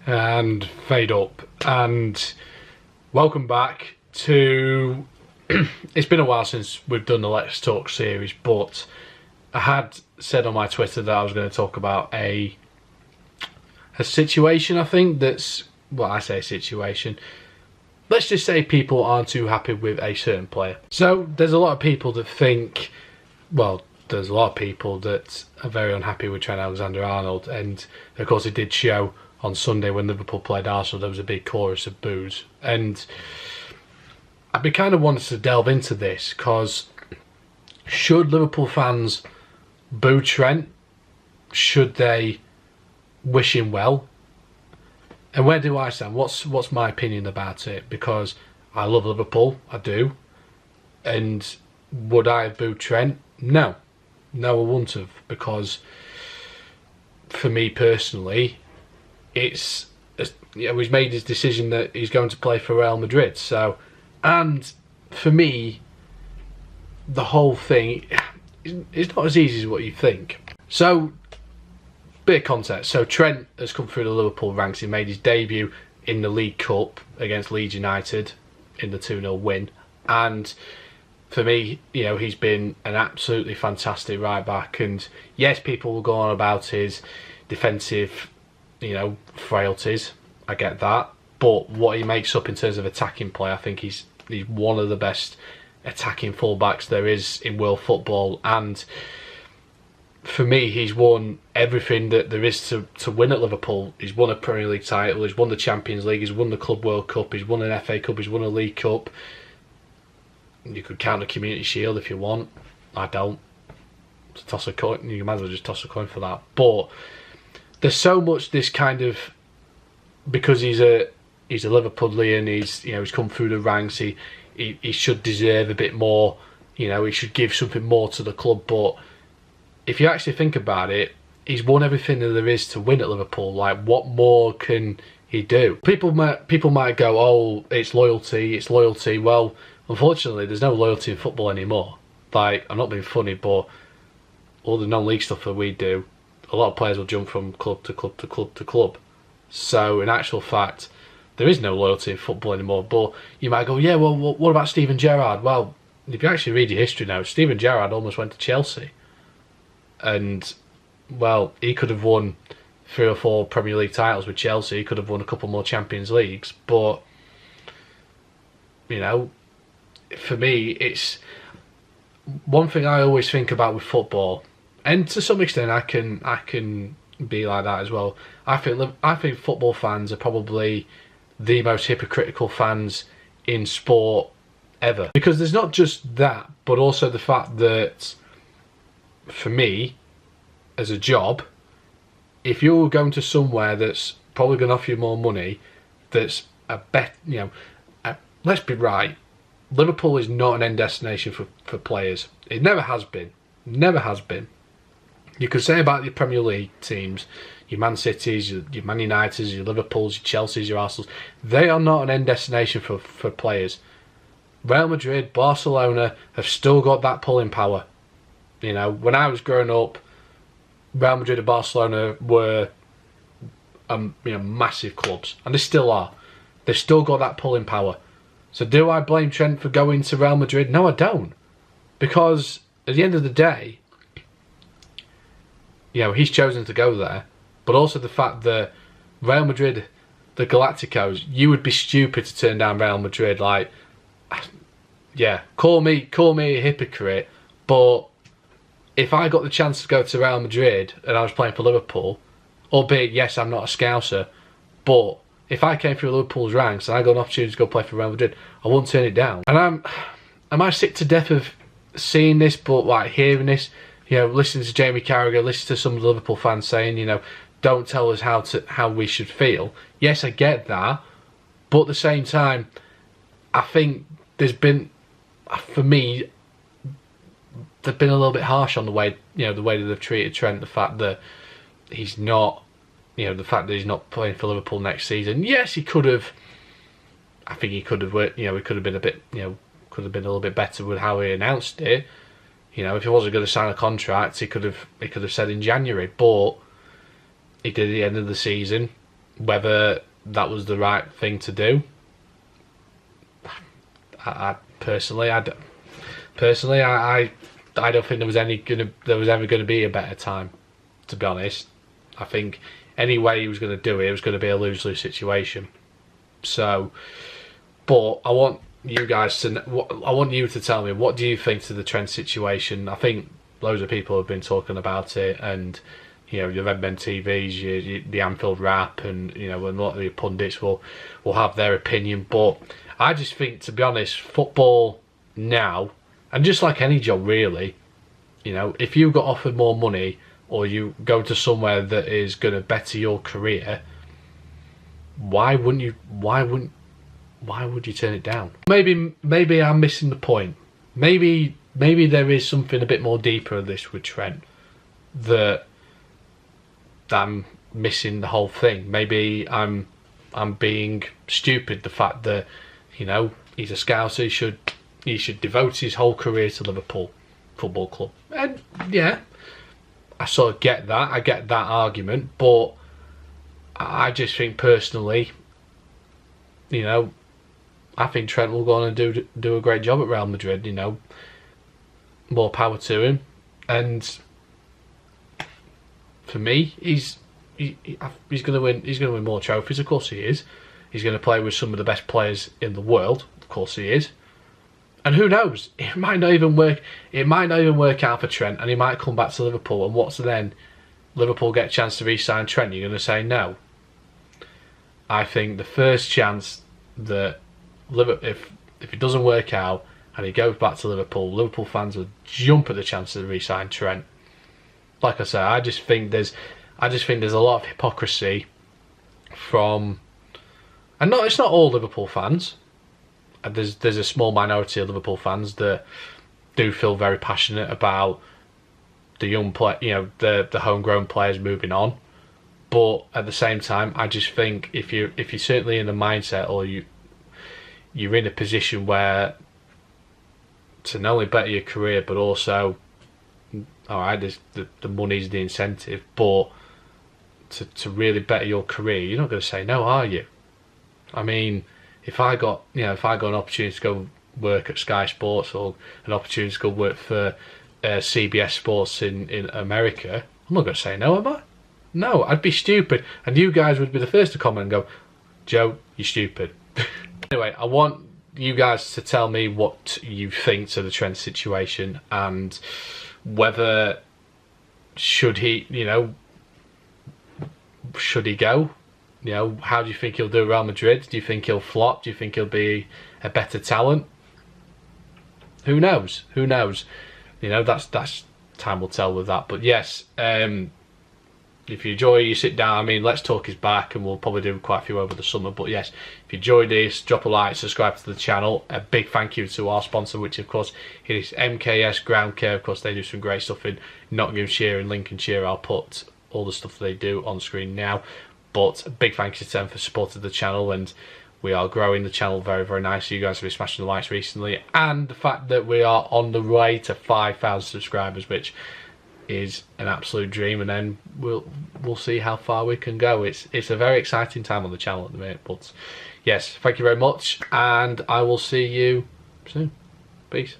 and fade up. And welcome back to it's been a while since we've done the Let's Talk series, but I had said on my Twitter that I was going to talk about a situation, I think, that's, well, I say situation, let's just say people aren't too happy with a certain player. So there's a lot of people that think, well, there's a lot of people that are very unhappy with Trent Alexander Arnold, and of course it did show on Sunday when Liverpool played Arsenal. There was a big chorus of boos, and I've been kind of wanting to delve into this, because should Liverpool fans boo Trent? Should they wish him well? And where do I stand? What's my opinion about it? Because I love Liverpool, I do. And would I have booed Trent? No, I wouldn't have, because for me personally, he's made his decision that he's going to play for Real Madrid. So, and for me, the whole thing is not as easy as what you think. So, bit of context. So Trent has come through the Liverpool ranks. He made his debut in the League Cup against Leeds United in the 2-0 win. And for me, he's been an absolutely fantastic right back. And yes, people will go on about his defensive, frailties. I get that. But what he makes up in terms of attacking play, I think he's one of the best attacking fullbacks there is in world football. And for me, he's won everything that there is to win at Liverpool. He's won a Premier League title, he's won the Champions League, he's won the Club World Cup, he's won an FA Cup, he's won a League Cup. You could count the Community Shield if you want. I don't. To toss a coin, you might as well just toss a coin for that. But there's so much this kind of, because he's a Liverpoolian, he's come through the ranks, he should deserve a bit more, he should give something more to the club. But if you actually think about it, he's won everything that there is to win at Liverpool. Like, what more can he do? People might go, oh, it's loyalty. Well, unfortunately, there's no loyalty in football anymore. Like, I'm not being funny, but all the non-league stuff that we do, a lot of players will jump from club to club to club to club. So, in actual fact, there is no loyalty in football anymore. But you might go, yeah, well, what about Steven Gerrard? Well, if you actually read your history now, Steven Gerrard almost went to Chelsea. And, well, he could have won 3 or 4 Premier League titles with Chelsea. He could have won a couple more Champions Leagues. But, for me, it's one thing I always think about with football, and to some extent I can be like that as well. I think football fans are probably the most hypocritical fans in sport ever, because there's not just that, but also the fact that, for me, as a job, if you're going to somewhere that's probably going to offer you more money, that's a bet, let's be right, Liverpool is not an end destination for players. It never has been. Never has been. You could say about your Premier League teams, your Man Cities, your Man Uniteds, your Liverpools, your Chelseas, your Arsenals, they are not an end destination for players. Real Madrid, Barcelona have still got that pulling power. When I was growing up, Real Madrid and Barcelona were massive clubs, and they still are. They've still got that pulling power. So do I blame Trent for going to Real Madrid? No, I don't. Because at the end of the day, he's chosen to go there. But also the fact that Real Madrid, the Galacticos, you would be stupid to turn down Real Madrid. Like, yeah, call me a hypocrite, but if I got the chance to go to Real Madrid and I was playing for Liverpool, albeit, yes, I'm not a Scouser, but if I came through Liverpool's ranks and I got an opportunity to go play for Real Madrid, I wouldn't turn it down. And am I sick to death of seeing this, but like hearing this, listening to Jamie Carragher, listening to some of the Liverpool fans saying, don't tell us how we should feel. Yes, I get that, but at the same time, I think there's been, for me, they've been a little bit harsh on the way that they've treated Trent. The fact that he's not, the fact that he's not playing for Liverpool next season. Yes, he could have. I think he could have worked. He could have been a bit. Could have been a little bit better with how he announced it. If he wasn't going to sign a contract, he could have said in January. But he did at the end of the season. Whether that was the right thing to do, I personally, I don't think there was ever gonna be a better time. To be honest, I think any way he was going to do it, it was going to be a lose-lose situation. So, but I want you guys to, I want you to tell me, what do you think to the Trent situation? I think loads of people have been talking about it, and you know, your Red Men TVs, the Anfield Wrap, and you know, and a lot of the pundits will have their opinion. But I just think, to be honest, football now, and just like any job really, you know, if you got offered more money, or you go to somewhere that is going to better your career, why would you turn it down? Maybe I'm missing the point. Maybe there is something a bit more deeper in this with Trent that I'm missing the whole thing. Maybe I'm being stupid. The fact that, you know, he's a Scouser, he should devote his whole career to Liverpool Football Club. And yeah, I sort of get that. I get that argument, but I just think personally, you know, I think Trent will go on and do a great job at Real Madrid. You know, more power to him. And for me, he's going to win. He's going to win more trophies. Of course he is. He's going to play with some of the best players in the world. Of course he is. And who knows? It might not even work. It might not even work out for Trent, and he might come back to Liverpool. And what's then? Liverpool get a chance to re-sign Trent. You're going to say no? I think the first chance that if it doesn't work out and he goes back to Liverpool, Liverpool fans will jump at the chance to re-sign Trent. Like I say, I just think there's a lot of hypocrisy from, and it's not all Liverpool fans. There's a small minority of Liverpool fans that do feel very passionate about the young play, you know, the homegrown players moving on. But at the same time, I just think if you're certainly in the mindset, or you're in a position where to not only better your career, but also, all right, there's the money's the incentive, but to really better your career, you're not going to say no, are you? I mean, if I got an opportunity to go work at Sky Sports, or an opportunity to go work for CBS Sports in America, I'm not going to say no, am I? No, I'd be stupid, and you guys would be the first to comment and go, Joe, you're stupid. Anyway, I want you guys to tell me what you think to the Trent situation, and whether should he go? You know, how do you think he'll do at Real Madrid? Do you think he'll flop? Do you think he'll be a better talent? Who knows? Who knows? You know, that's time will tell with that. But yes, if you enjoy, you sit down. I mean, Let's Talk is back, and we'll probably do quite a few over the summer. But yes, if you enjoyed this, drop a like, subscribe to the channel. A big thank you to our sponsor, which of course is MKS Ground Care. Of course, they do some great stuff in Nottinghamshire and Lincolnshire. I'll put all the stuff they do on screen now. But a big thank you to them for supporting the channel, and we are growing the channel very, very nicely. You guys have been smashing the likes recently, and the fact that we are on the way to 5,000 subscribers, which is an absolute dream. And then we'll see how far we can go. It's a very exciting time on the channel at the minute. But yes, thank you very much, and I will see you soon. Peace.